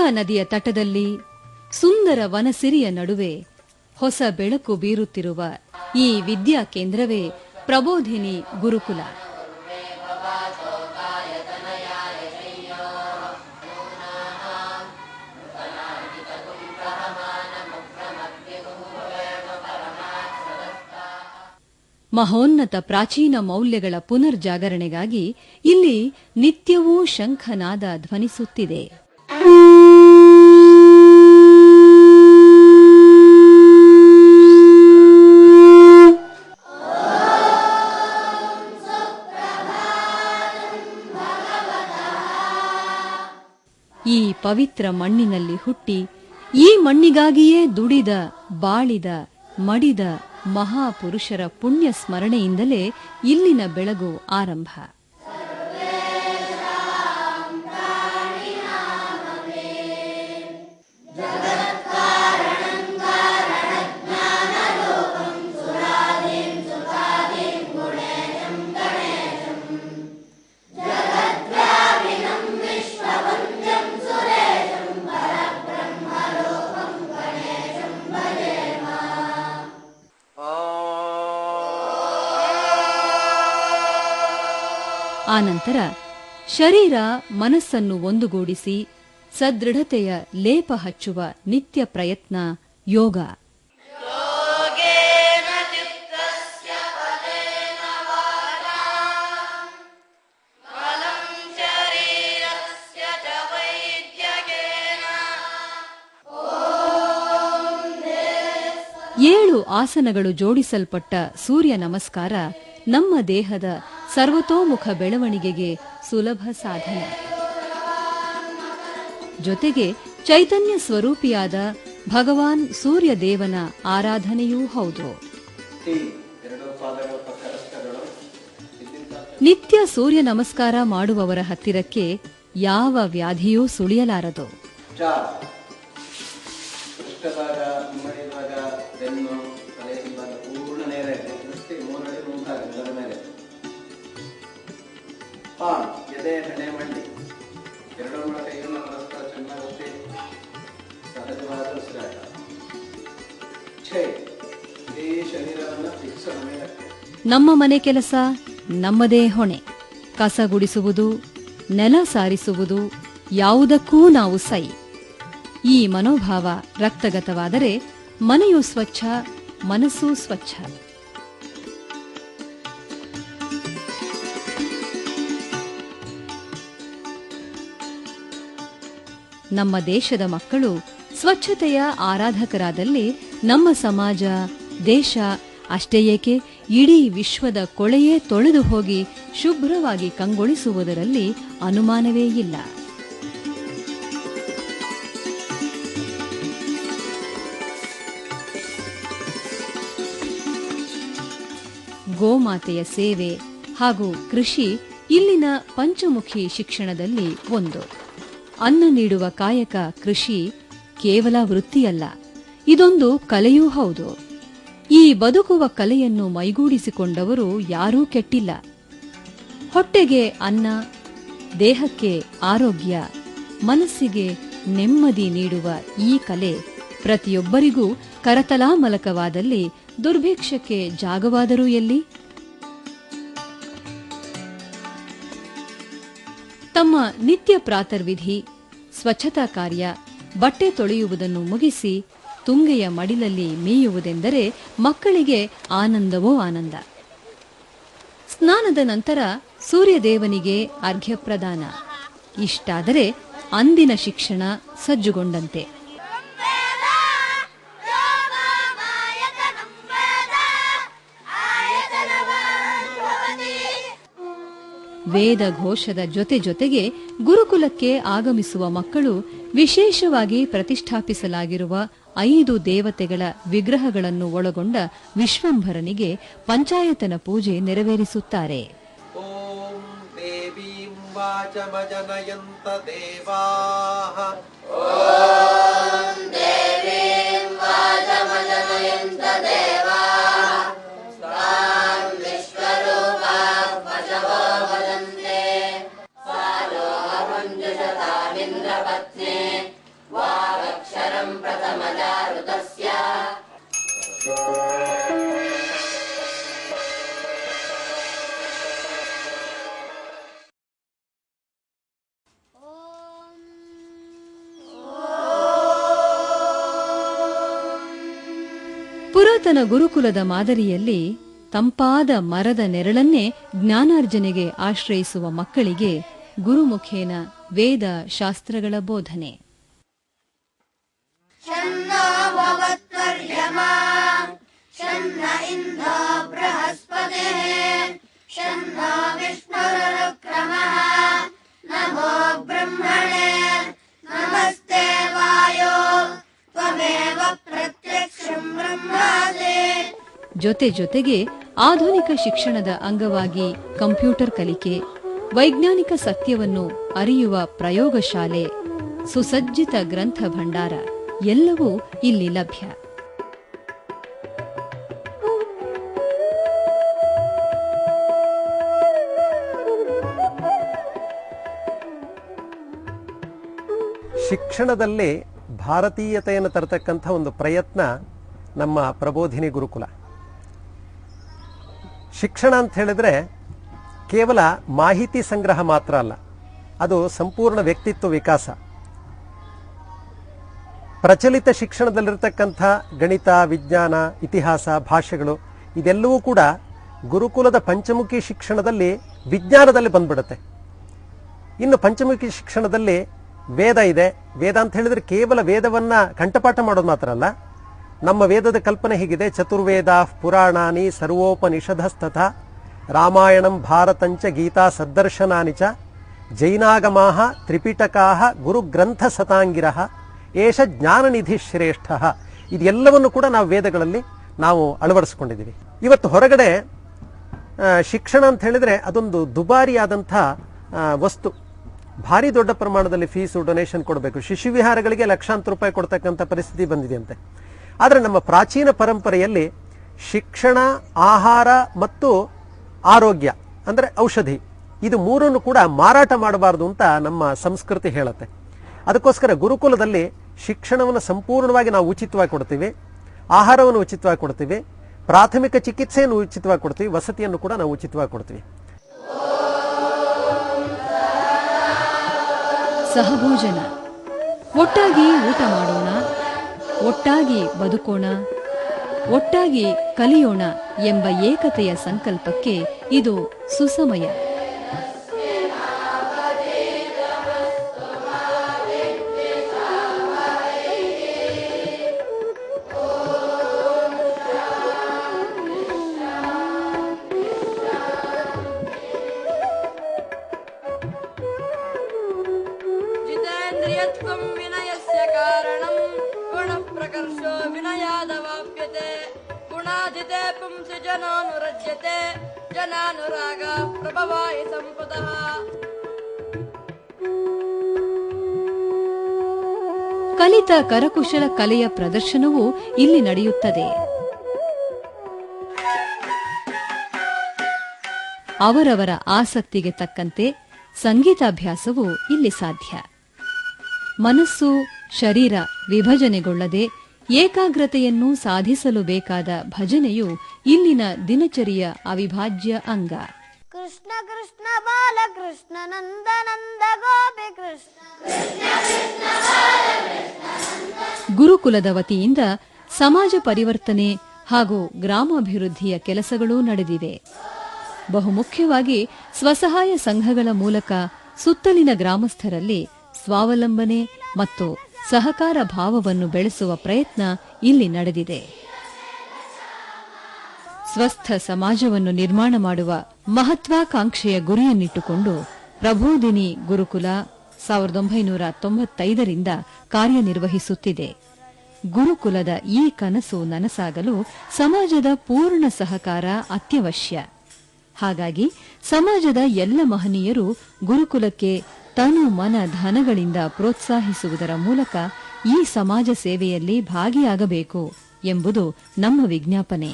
ಗಂಗಾ ನದಿಯ ತಟದಲ್ಲಿ ಸುಂದರ ವನಸಿರಿಯ ನಡುವೆ ಹೊಸ ಬೆಳಕು ಬೀರುತ್ತಿರುವ ಈ ವಿದ್ಯಾ ಕೇಂದ್ರವೇ ಪ್ರಬೋಧಿನಿ ಗುರುಕುಲ. ಮಹೋನ್ನತ ಪ್ರಾಚೀನ ಮೌಲ್ಯಗಳ ಪುನರ್ಜಾಗರಣೆಗಾಗಿ ಇಲ್ಲಿ ನಿತ್ಯವೂ ಶಂಖನಾದ ಧ್ವನಿಸುತ್ತಿದೆ. ಈ ಪವಿತ್ರ ಮಣ್ಣಿನಲ್ಲಿ ಹುಟ್ಟಿ ಈ ಮಣ್ಣಿಗಾಗಿಯೇ ದುಡಿದ, ಬಾಳಿದ, ಮಡಿದ ಮಹಾಪುರುಷರ ಪುಣ್ಯ ಸ್ಮರಣೆಯಿಂದಲೇ ಇಲ್ಲಿನ ಬೆಳಗು ಆರಂಭ. ಆನಂತರ ಶರೀರ ಮನಸ್ಸನ್ನು ಒಂದುಗೂಡಿಸಿ ಸದೃಢತೆಯ ಲೇಪ ಹಚ್ಚುವ ನಿತ್ಯ ಪ್ರಯತ್ನ ಯೋಗ. ಏಳು ಆಸನಗಳು ಜೋಡಿಸಲ್ಪಟ್ಟ ಸೂರ್ಯ ನಮಸ್ಕಾರ ನಮ್ಮ ದೇಹದ ಸರ್ವತೋಮುಖ ಬೆಳವಣಿಗೆಗೆ ಸುಲಭ ಸಾಧನ. ಜೊತೆಗೆ ಚೈತನ್ಯ ಸ್ವರೂಪಿಯಾದ ಭಗವಾನ್ ಸೂರ್ಯ ದೇವನ ಆರಾಧನೆಯೂ ಹೌದು. ನಿತ್ಯ ಸೂರ್ಯ ನಮಸ್ಕಾರ ಮಾಡುವವರ ಹತ್ತಿರಕ್ಕೆ ಯಾವ ವ್ಯಾಧಿಯೂ ಸುಳಿಯಲಾರದು. ಎದೆ ಹಣೆ ಮಂಡಿ ಎರಡು ಕೈಯನ್ನು ಪರಸ್ಪರ ಚೆನ್ನಾಗಿ ಸಹಜವಾದ ಉಸಿರಾಟ. ಇಡೀ ಶರೀರವನ್ನು ಫಿಕ್ಸ್ ಮೇಲಕ್ಕೆ. ನಮ್ಮ ಮನೆ ಕೆಲಸ ನಮ್ಮದೇ ಹೊಣೆ. ಕಸ ಗುಡಿಸುವುದು, ನೆಲ ಸಾರಿಸುವುದು, ಯಾವುದಕ್ಕೂ ನಾವು ಸೈ. ಈ ಮನೋಭಾವ ರಕ್ತಗತವಾದರೆ ಮನೆಯೂ ಸ್ವಚ್ಛ, ಮನಸ್ಸೂ ಸ್ವಚ್ಛ. ನಮ್ಮ ದೇಶದ ಮಕ್ಕಳು ಸ್ವಚ್ಛತೆಯ ಆರಾಧಕರಾದಲ್ಲಿ ನಮ್ಮ ಸಮಾಜ, ದೇಶ ಅಷ್ಟೇ ಏಕೆ ಇಡೀ ವಿಶ್ವದ ಕೊಳೆಯೇ ತೊಳೆದು ಹೋಗಿ ಶುಭ್ರವಾಗಿ ಕಂಗೊಳಿಸುವುದರಲ್ಲಿ ಅನುಮಾನವೇ ಇಲ್ಲ. ಗೋಮಾತೆಯ ಸೇವೆ ಹಾಗೂ ಕೃಷಿ ಇಲ್ಲಿನ ಪಂಚಮುಖಿ ಶಿಕ್ಷಣದಲ್ಲಿ ಒಂದು. ಅನ್ನ ನೀಡುವ ಕಾಯಕ ಕೃಷಿ ಕೇವಲ ವೃತ್ತಿಯಲ್ಲ, ಇದೊಂದು ಕಲೆಯೂ ಹೌದು. ಈ ಬದುಕುವ ಕಲೆಯನ್ನು ಮೈಗೂಡಿಸಿಕೊಂಡವರು ಯಾರೂ ಕೆಟ್ಟಿಲ್ಲ. ಹೊಟ್ಟೆಗೆ ಅನ್ನ, ದೇಹಕ್ಕೆ ಆರೋಗ್ಯ, ಮನಸ್ಸಿಗೆ ನೆಮ್ಮದಿ ನೀಡುವ ಈ ಕಲೆ ಪ್ರತಿಯೊಬ್ಬರಿಗೂ ಕರತಲಾಮಲಕವಾದಲ್ಲಿ ದುರ್ಭಿಕ್ಷಕ್ಕೆ ಜಾಗವಾದರೂ ಎಲ್ಲಿ? ತಮ್ಮ ನಿತ್ಯ ಪ್ರಾತರ್ವಿಧಿ, ಸ್ವಚ್ಛತಾ ಕಾರ್ಯ, ಬಟ್ಟೆ ತೊಳೆಯುವುದನ್ನು ಮುಗಿಸಿ ತುಂಗೆಯ ಮಡಿಲಲ್ಲಿ ಮೇಯುವುದೆಂದರೆ ಮಕ್ಕಳಿಗೆ ಆನಂದವೋ ಆನಂದ. ಸ್ನಾನದ ನಂತರ ಸೂರ್ಯದೇವನಿಗೆ ಅರ್ಘ್ಯ ಪ್ರದಾನ. ಇಷ್ಟಾದರೆ ಅಂದಿನ ಶಿಕ್ಷಣ ಸಜ್ಜುಗೊಂಡಂತೆ. ವೇದ ಘೋಷದ ಜೊತೆ ಜೊತೆಗೆ ಗುರುಕುಲಕ್ಕೆ ಆಗಮಿಸುವ ಮಕ್ಕಳು ವಿಶೇಷವಾಗಿ ಪ್ರತಿಷ್ಠಾಪಿಸಲಾಗಿರುವ 5 ದೇವತೆಗಳ ವಿಗ್ರಹಗಳನ್ನು ಒಳಗೊಂಡ ವಿಶ್ವಂಭರನಿಗೆ ಪಂಚಾಯತನ ಪೂಜೆ ನೆರವೇರಿಸುತ್ತಾರೆ. ಓಂ ದೇವೀಂ ವಾಚಮಜನಯಂತ ದೇವಾಃ. ಓಂ ದೇವೀಂ ವಾಚಮಜನಯಂತ ದೇವಾಃ. ತಾಂ ವಿಶ್ವರೂಪಾಃ ಪಶವೋ ವದಂತೆ. ಸಾಲೋಹ ಮಂಜುಷತಾಮಿಂದ್ರಪತ್ನೇ ಪುರಾತನ ಗುರುಕುಲದ ಮಾದರಿಯಲ್ಲಿ ತಂಪಾದ ಮರದ ನೆರಳನ್ನೇ ಜ್ಞಾನಾರ್ಜನೆಗೆ ಆಶ್ರಯಿಸುವ ಮಕ್ಕಳಿಗೆ ಗುರುಮುಖೇನ ವೇದ ಶಾಸ್ತ್ರಗಳ ಬೋಧನೆ. ಜೊತೆಗೆ ಆಧುನಿಕ ಶಿಕ್ಷಣದ ಅಂಗವಾಗಿ ಕಂಪ್ಯೂಟರ್ ಕಲಿಕೆ, ವೈಜ್ಞಾನಿಕ ಸತ್ಯವನ್ನು ಅರಿಯುವ ಪ್ರಯೋಗಶಾಲೆ, ಸುಸಜ್ಜಿತ ಗ್ರಂಥ ಭಂಡಾರ ಎಲ್ಲವೂ ಇಲ್ಲಿ ಲಭ್ಯ. ಶಿಕ್ಷಣದಲ್ಲಿ ಭಾರತೀಯತೆಯನ್ನು ತರತಕ್ಕಂಥ ಒಂದು ಪ್ರಯತ್ನ ನಮ್ಮ ಪ್ರಬೋಧಿನಿ ಗುರುಕುಲ. ಶಿಕ್ಷಣ ಅಂತ ಹೇಳಿದ್ರೆ ಕೇವಲ ಮಾಹಿತಿ ಸಂಗ್ರಹ ಮಾತ್ರ ಅಲ್ಲ, ಅದು ಸಂಪೂರ್ಣ ವ್ಯಕ್ತಿತ್ವ ವಿಕಾಸ. ಪ್ರಚಲಿತ ಶಿಕ್ಷಣದಲ್ಲಿರ್ತಕ್ಕಂಥ ಗಣಿತ, ವಿಜ್ಞಾನ, ಇತಿಹಾಸ, ಭಾಷೆಗಳು ಇದೆಲ್ಲವೂ ಕೂಡ ಗುರುಕುಲದ ಪಂಚಮುಖಿ ಶಿಕ್ಷಣದಲ್ಲಿ ವಿಜ್ಞಾನದಲ್ಲಿ ಬಂದ್ಬಿಡುತ್ತೆ. ಇನ್ನು ಪಂಚಮುಖಿ ಶಿಕ್ಷಣದಲ್ಲಿ ವೇದ ಇದೆ. ವೇದ ಅಂತ ಹೇಳಿದ್ರೆ ಕೇವಲ ವೇದವನ್ನ ಕಂಠಪಾಠ ಮಾಡೋದು ಮಾತ್ರ ಅಲ್ಲ, ನಮ್ಮ ವೇದದ ಕಲ್ಪನೆ ಹೀಗಿದೆ: ಚತುರ್ವೇದ ಪುರಾಣಾನಿ ಸರ್ವೋಪನಿಷದಸ್ತಥ ರಾಮಾಯಣಂ ಭಾರತಂಚ ಗೀತಾ ಸದ್ದರ್ಶನಾನಿ ಚ ಜೈನಾಗಮಾಹ ತ್ರಿಪಿಟಕಾಹ ಗುರುಗ್ರಂಥ ಸತಾಂಗಿರಃ ಏಷ ಜ್ಞಾನನಿಧಿ ಶ್ರೇಷ್ಠ. ಇದೆಲ್ಲವನ್ನು ಕೂಡ ನಾವು ವೇದಗಳಲ್ಲಿ ನಾವು ಅಳವಡಿಸ್ಕೊಂಡಿದ್ದೀವಿ. ಇವತ್ತು ಹೊರಗಡೆ ಶಿಕ್ಷಣ ಅಂತ ಹೇಳಿದ್ರೆ ಅದೊಂದು ದುಬಾರಿಯಾದಂಥ ವಸ್ತು. ಭಾರಿ ದೊಡ್ಡ ಪ್ರಮಾಣದಲ್ಲಿ ಫೀಸು, ಡೊನೇಷನ್ ಕೊಡಬೇಕು. ಶಿಶುವಿಹಾರಗಳಿಗೆ ಲಕ್ಷಾಂತರ ರೂಪಾಯಿ ಕೊಡ್ತಕ್ಕಂಥ ಪರಿಸ್ಥಿತಿ ಬಂದಿದೆಯಂತೆ. ಆದರೆ ನಮ್ಮ ಪ್ರಾಚೀನ ಪರಂಪರೆಯಲ್ಲಿ ಶಿಕ್ಷಣ, ಆಹಾರ ಮತ್ತು ಆರೋಗ್ಯ ಅಂದರೆ ಔಷಧಿ, ಇದು ಮೂರನ್ನು ಕೂಡ ಮಾರಾಟ ಮಾಡಬಾರದು ಅಂತ ನಮ್ಮ ಸಂಸ್ಕೃತಿ ಹೇಳುತ್ತೆ. ಅದಕ್ಕೋಸ್ಕರ ಗುರುಕುಲದಲ್ಲಿ ಶಿಕ್ಷಣವನ್ನು ಸಂಪೂರ್ಣವಾಗಿ ನಾವು ಉಚಿತವಾಗಿ ಕೊಡ್ತೀವಿ, ಆಹಾರವನ್ನು ಉಚಿತವಾಗಿ ಕೊಡ್ತೀವಿ, ಪ್ರಾಥಮಿಕ ಚಿಕಿತ್ಸೆಯನ್ನು ಉಚಿತವಾಗಿ ಕೊಡ್ತೀವಿ, ವಸತಿಯನ್ನು ಕೂಡ ನಾವು ಉಚಿತವಾಗಿ ಕೊಡ್ತೀವಿ. ಸಹಭೋಜನ, ಒಟ್ಟಾಗಿ ಊಟ ಮಾಡೋಣ, ಒಟ್ಟಾಗಿ ಬದುಕೋಣ, ಒಟ್ಟಾಗಿ ಕಲಿಯೋಣ ಎಂಬ ಏಕತೆಯ ಸಂಕಲ್ಪಕ್ಕೆ ಇದು ಸುಸಮಯ. ಜಿತೇಂದ್ರಿಯತ್ವಂ ವಿನಯಸ್ಯ ಕಾರಣಂ ಗುಣಃ ಪ್ರಕರ್ಷೋ ವಿನಯಾದವಾಪ್ಯತೆ ಗುಣಾಜಿತೆ ಪುಂಸಿ ಜನಾನುರಜ್ಯತೆ ಜನಾನುರಾಗ ಪ್ರಭವಾಯಿ ಸಂಪದಃ. ಕಲಿತ ಕರಕುಶಲ ಕಲೆಯ ಪ್ರದರ್ಶನವೂ ಇಲ್ಲಿ ನಡೆಯುತ್ತದೆ. ಅವರವರ ಆಸಕ್ತಿಗೆ ತಕ್ಕಂತೆ ಸಂಗೀತಾಭ್ಯಾಸವೂ ಇಲ್ಲಿ ಸಾಧ್ಯ. ಮನಸ್ಸು, ಶರೀರ ವಿಭಜನೆಗೊಳ್ಳದೆ ಏಕಾಗ್ರತೆಯನ್ನು ಸಾಧಿಸಲು ಬೇಕಾದ ಭಜನೆಯು ಇಲ್ಲಿನ ದಿನಚರಿಯ ಅವಿಭಾಜ್ಯ ಅಂಗ. ಕೃಷ್ಣ ಕೃಷ್ಣ ಬಾಲಕೃಷ್ಣ ನಂದ ನಂದ ಗೋಪಿ ಕೃಷ್ಣ. ಗುರುಕುಲದ ವತಿಯಿಂದ ಸಮಾಜ ಪರಿವರ್ತನೆ ಹಾಗೂ ಗ್ರಾಮಾಭಿವೃದ್ಧಿಯ ಕೆಲಸಗಳೂ ನಡೆದಿವೆ. ಬಹುಮುಖ್ಯವಾಗಿ ಸ್ವಸಹಾಯ ಸಂಘಗಳ ಮೂಲಕ ಸುತ್ತಲಿನ ಗ್ರಾಮಸ್ಥರಲ್ಲಿ ಸ್ವಾವಲಂಬನೆ ಮತ್ತು ಸಹಕಾರ ಭಾವವನ್ನು ಬೆಳೆಸುವ ಪ್ರಯತ್ನ ಇಲ್ಲಿ ನಡೆದಿದೆ. ಸ್ವಸ್ಥ ಸಮಾಜವನ್ನು ನಿರ್ಮಾಣ ಮಾಡುವ ಮಹತ್ವಾಕಾಂಕ್ಷೆಯ ಗುರಿಯನ್ನಿಟ್ಟುಕೊಂಡು ಪ್ರಬೋಧಿನಿ ಗುರುಕುಲ 1995ರಿಂದ ಕಾರ್ಯನಿರ್ವಹಿಸುತ್ತಿದೆ. ಗುರುಕುಲದ ಈ ಕನಸು ನನಸಾಗಲು ಸಮಾಜದ ಪೂರ್ಣ ಸಹಕಾರ ಅತ್ಯವಶ್ಯ. ಹಾಗಾಗಿ ಸಮಾಜದ ಎಲ್ಲ ಮಹನೀಯರು ಗುರುಕುಲಕ್ಕೆ ತನು ಮನ ಧನಗಳಿಂದ ಪ್ರೋತ್ಸಾಹಿಸುವುದರ ಮೂಲಕ ಈ ಸಮಾಜ ಸೇವೆಯಲ್ಲಿ ಭಾಗಿಯಾಗಬೇಕು ಎಂಬುದು ನಮ್ಮ ವಿಜ್ಞಾಪನೆ.